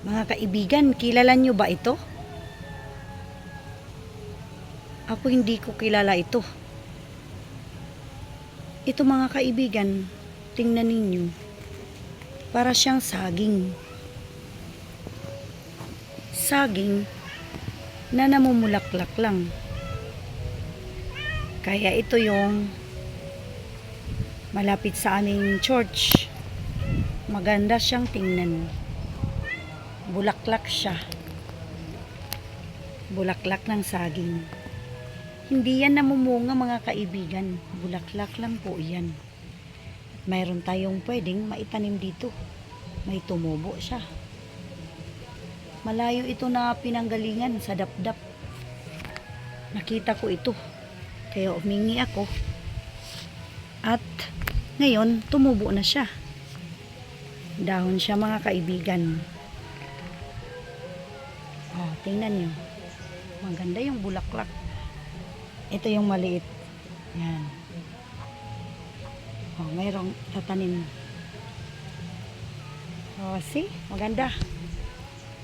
Mga kaibigan, kilala nyo ba ito? Ako hindi ko kilala ito. Ito mga kaibigan, tingnan ninyo. Para siyang saging. Saging na namumulaklak lang. Kaya ito yung malapit sa aming church. Maganda siyang tingnan. Bulaklak siya. Bulaklak ng saging. Hindi yan namumunga mga kaibigan. Bulaklak lang po yan. At mayroon tayong pwedeng maitanim dito. May tumubo siya. Malayo ito na pinanggalingan sa dapdap. Nakita ko ito. Kaya umingi ako. At ngayon, tumubo na siya. Dahon siya mga kaibigan. Oh, tingnan nyo. Maganda yung bulaklak. Ito yung maliit. Yan. Oh, mayroong tatanim. Oh, see? Maganda.